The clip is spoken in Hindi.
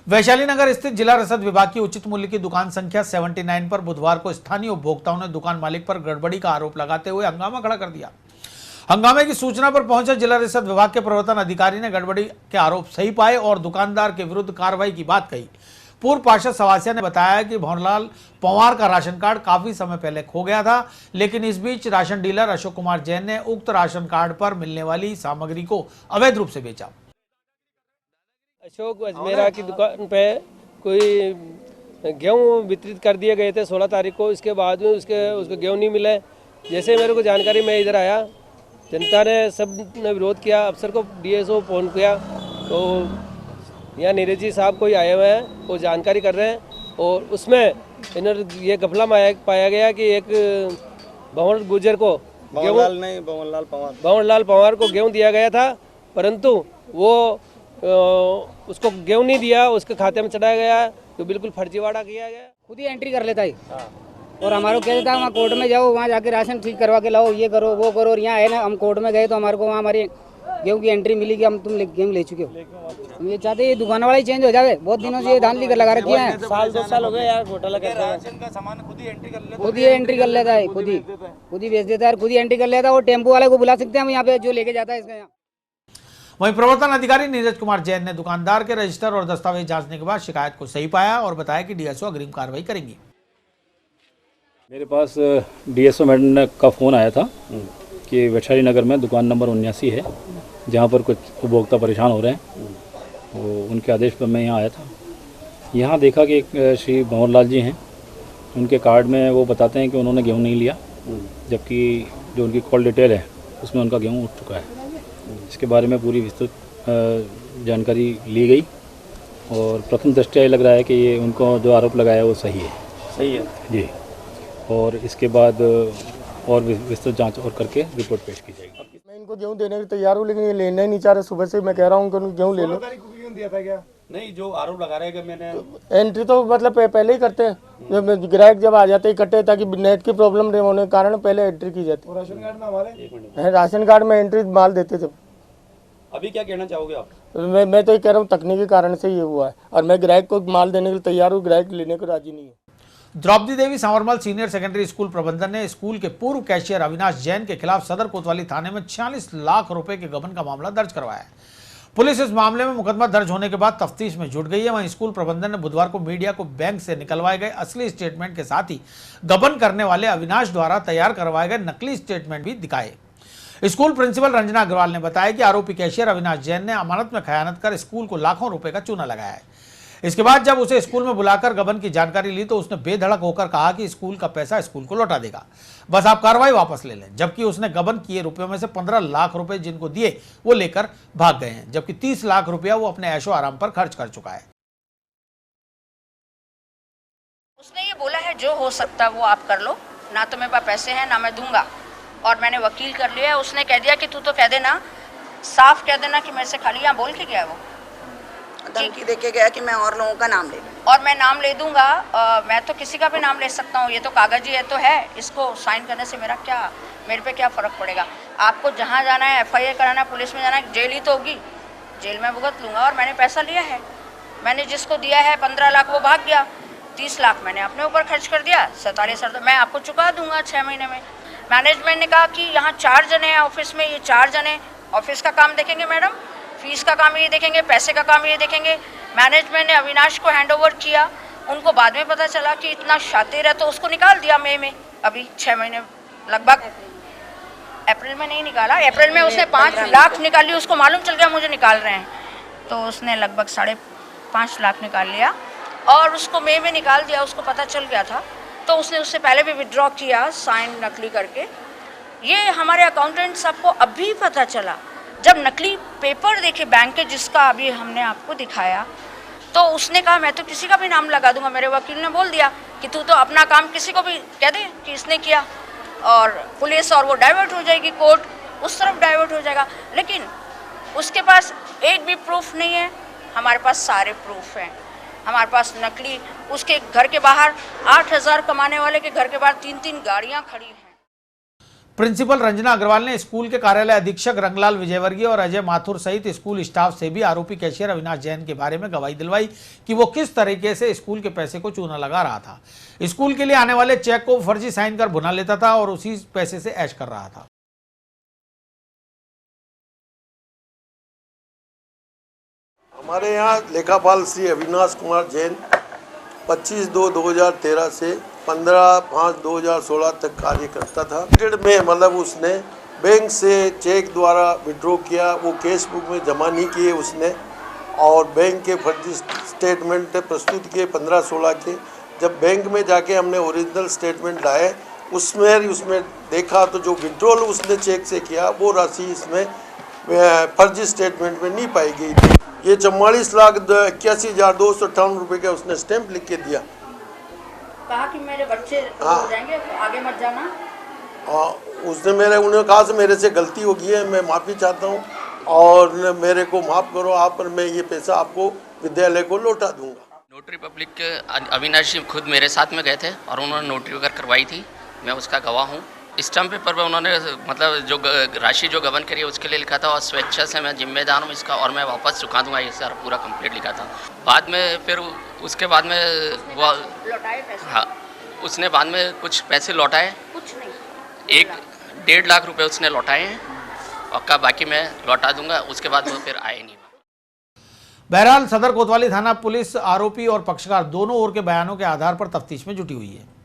वैशाली नगर स्थित जिला रसद विभाग की उचित मूल्य की दुकान संख्या 79 पर बुधवार को स्थानीय उपभोक्ताओं ने दुकान मालिक पर गड़बड़ी का आरोप लगाते हुए हंगामा खड़ा कर दिया। हंगामे की सूचना पर पहुंचे जिला रसद विभाग के प्रवर्तन अधिकारी ने गड़बड़ी के आरोप सही पाए और दुकानदार के विरुद्ध कार्रवाई की बात कही। पूर्व पार्षद सवासिया ने बताया कि भंवरलाल पंवार का राशन कार्ड काफी समय पहले खो गया था, लेकिन इस बीच राशन डीलर अशोक कुमार जैन ने उक्त राशन कार्ड पर मिलने वाली सामग्री को अवैध रूप से बेचा। अशोक अजमेरा की दुकान पे कोई गेहूँ वितरित कर दिए गए थे 16 तारीख को। इसके बाद में उसको गेहूँ नहीं मिले। जैसे मेरे को जानकारी, मैं इधर आया, जनता ने सब ने विरोध किया। अफसर को डीएसओ फोन किया तो यहाँ नीरज जी साहब कोई आए हुए हैं, वो जानकारी कर रहे हैं। और उसमें इन्होंने ये घपला पाया गया कि एक भंवर गुजर को भंवरलाल पंवार को गेहूँ दिया गया था, परंतु वो उसको गेहूँ नहीं दिया, उसके खाते में चढ़ाया गया, तो बिल्कुल फर्जीवाड़ा किया गया। खुद ही एंट्री कर लेता है और हमारे को कह देता है वहाँ कोर्ट में जाओ, वहाँ जाके राशन ठीक करवा के लाओ, ये करो वो करो। और यहाँ है ना, हम कोर्ट में गए तो हमारे को वहाँ हमारी गेहूँ की एंट्री मिली कि हम तुम गेहूँ ले चुके हो। हम ये चाहते हैं दुकान वाला ही चेंज हो जाए। बहुत दिनों से ये धान लेकर लगा रखी है, साल 2 साल हो गए यार, घोटाला करते हैं। खुद ही एंट्री कर लेता है, खुद ही बेच देता है, खुद ही एंट्री कर लेता है। और टेम्पो वाले को बुला सकते हैं हम यहाँ पे, जो लेके जाता है इसका। यहाँ वहीं प्रवर्तन अधिकारी नीरज कुमार जैन ने दुकानदार के रजिस्टर और दस्तावेज जांचने के बाद शिकायत को सही पाया और बताया कि डीएसओ अग्रिम कार्रवाई करेंगी। मेरे पास डीएसओ मैडम का फ़ोन आया था कि वैशाली नगर में दुकान नंबर 79 है, जहाँ पर कुछ उपभोक्ता परेशान हो रहे हैं। वो उनके आदेश पर मैं यहाँ आया था। यहाँ देखा कि एक श्री भंवरलाल जी हैं, उनके कार्ड में वो बताते हैं कि उन्होंने गेहूँ नहीं लिया, जबकि जो उनकी कॉल डिटेल है उसमें उनका गेहूँ उठ चुका है। इसके बारे में पूरी विस्तृत जानकारी ली गई और प्रथम दृष्टया ये लग रहा है कि ये उनको जो आरोप लगाया है वो सही है जी। और इसके बाद और विस्तृत जांच और करके रिपोर्ट पेश की जाएगी। मैं इनको गेहूँ देने के तैयार हूँ, लेकिन ये लेना ही नहीं चाह रहे। सुबह से मैं कह रहा हूँ कि गेहूँ ले लो। दिया था क्या? नहीं, जो आरोप लगा रहे हैं कि मैंने एंट्री तो मतलब पहले ही करते हैं, जब ग्राहक जब आ जाते हैं इकट्ठे, ताकि नेट की प्रॉब्लम होने के कारण पहले एंट्री की जाती है। राशन कार्ड में हमारे राशन कार्ड में एंट्री माल देते थे। अभी क्या कहना चाहोगे आप? मैं तो ये कह रहा हूँ तकनीकी कारण से ये हुआ है, और मैं ग्राहक को माल देने के लिए तैयार हूँ, ग्राहक लेने को राजी नहीं है। द्रौपदी देवी सांवरमल सीनियर सेकेंडरी स्कूल प्रबंधन ने स्कूल के पूर्व कैशियर अविनाश जैन के खिलाफ सदर कोतवाली थाने में 46 लाख रुपए के गबन का मामला दर्ज करवाया है। पुलिस इस मामले में मुकदमा दर्ज होने के बाद तफ्तीश में जुट गई है। वहीं स्कूल प्रबंधन ने बुधवार को मीडिया को बैंक से निकलवाए गए असली स्टेटमेंट के साथ ही गबन करने वाले अविनाश द्वारा तैयार करवाए गए नकली स्टेटमेंट भी दिखाए। स्कूल प्रिंसिपल रंजना अग्रवाल ने बताया कि आरोपी कैशियर अविनाश जैन ने अमानत में खयानत कर स्कूल को लाखों रुपए का चूना लगाया है। इसके बाद जब उसे स्कूल में बुलाकर गबन की जानकारी ली तो उसने बेधड़क होकर कहा कि स्कूल का पैसा स्कूल को लौटा देगा, बस आप कार्रवाई वापस ले लें। जबकि उसने गबन किए रुपयों में से 15 लाख रुपए जिनको दिए वो लेकर भाग गए हैं, जबकि 30 लाख रुपया वो अपने ऐशो आराम पर खर्च कर चुका है। उसने ये बोला है जो हो सकता वो आप कर लो, ना तो मेरे पास पैसे हैं ना मैं दूंगा, और मैंने वकील कर लिया। उसने कह दिया कि तू तो कह देना, साफ कह देना कि मेरे से खाली यहाँ बोल के गया वो, धमकी दे के गया कि मैं और लोगों का नाम ले लूँ, और मैं नाम ले दूंगा। मैं तो किसी का भी नाम ले सकता हूँ, ये तो कागजी है तो है, इसको साइन करने से मेरे पे क्या फ़र्क पड़ेगा। आपको जहाँ जाना है, FIR कराना है, पुलिस में जाना है, जेल ही तो होगी, जेल में भुगत लूँगा। और मैंने पैसा लिया है, मैंने जिसको दिया है 15 लाख वो भाग गया, 30 लाख मैंने अपने ऊपर खर्च कर दिया, 47 तो मैं आपको चुका दूंगा 6 महीने में। मैनेजमेंट ने कहा कि यहाँ 4 जने हैं ऑफिस में, ये 4 जने ऑफिस का काम देखेंगे मैडम, फीस का काम ये देखेंगे, पैसे का काम ये देखेंगे। मैनेजमेंट ने अविनाश को हैंडओवर किया, उनको बाद में पता चला कि इतना शातिर है तो उसको निकाल दिया मई में। अभी 6 महीने लगभग, अप्रैल में नहीं निकाला, अप्रैल में उसने 5 लाख निकाली, उसको मालूम चल गया मुझे निकाल रहे हैं, तो उसने लगभग 5.5 लाख निकाल लिया और उसको मई में निकाल दिया। उसको पता चल गया था तो उसने उससे पहले भी विड्रॉ किया साइन नकली करके। ये हमारे अकाउंटेंट साहब को अभी पता चला जब नकली पेपर देखे बैंक के, जिसका अभी हमने आपको दिखाया, तो उसने कहा मैं तो किसी का भी नाम लगा दूंगा। मेरे वकील ने बोल दिया कि तू तो अपना काम किसी को भी कह दे कि इसने किया, और पुलिस और वो डाइवर्ट हो जाएगी, कोर्ट उस तरफ डाइवर्ट हो जाएगा। लेकिन उसके पास एक भी प्रूफ नहीं है, हमारे पास सारे प्रूफ हैं। हमारे पास नकली, उसके घर के बाहर 8,000 कमाने वाले के घर के बाहर 3-3 गाड़ियाँ खड़ी हैं। प्रिंसिपल रंजना अग्रवाल ने स्कूल के कार्यालय अधीक्षक रंगलाल विजयवर्गीय और अजय माथुर सहित स्कूल स्टाफ से भी आरोपी कैशियर अविनाश जैन के बारे में गवाही दिलवाई कि वो किस तरीके से स्कूल के पैसे को चूना लगा रहा था। स्कूल के लिए आने वाले चेक को फर्जी साइन कर भुना लेता था और उसी पैसे से ऐश कर रहा था। हमारे यहाँ लेखापाल श्री अविनाश कुमार जैन 25/2/2013 से 15/5/2016 तक कार्य करता था। में मतलब उसने बैंक से चेक द्वारा विड्रॉ किया, वो कैश बुक में जमा नहीं किए उसने, और बैंक के फर्जी स्टेटमेंट प्रस्तुत किए 15-16 के। जब बैंक में जाके हमने ओरिजिनल स्टेटमेंट लाए, उसमें देखा तो जो विड्रॉल उसने चेक से किया वो राशि इसमें फर्जी स्टेटमेंट में नहीं पाई गई थी। ये 44,81,258 रुपये का उसने स्टैंप लिख के दिया। कहा कि मेरे बच्चे हो जाएंगे, आगे मत जाना। उन्होंने कहा से मेरे से गलती हो गई है, मैं माफ़ी चाहता हूँ और मेरे को माफ़ करो आप, और मैं ये पैसा आपको विद्यालय को लौटा दूंगा। नोटरी पब्लिक के अविनाश जी खुद मेरे साथ में गए थे और उन्होंने नोटरी वगैरह करवाई थी, मैं उसका गवाह हूँ। स्टाम्प पेपर पर उन्होंने मतलब जो राशि जो गबन करी है उसके लिए लिखा था और स्वेच्छा से मैं जिम्मेदार हूँ इसका और मैं वापस चुका दूंगा, ये सारा पूरा कंप्लीट लिखा था। बाद में फिर उसके बाद में वो लौटाए पैसे? हाँ, उसने बाद में कुछ पैसे लौटाए, कुछ नहीं, 1-1.5 लाख रुपए उसने लौटाए हैं और कहा बाकी मैं लौटा दूंगा। उसके बाद वो फिर आए नहीं। बहरहाल सदर कोतवाली थाना पुलिस आरोपी और पक्षकार दोनों ओर के बयानों के आधार पर तफ्तीश में जुटी हुई है।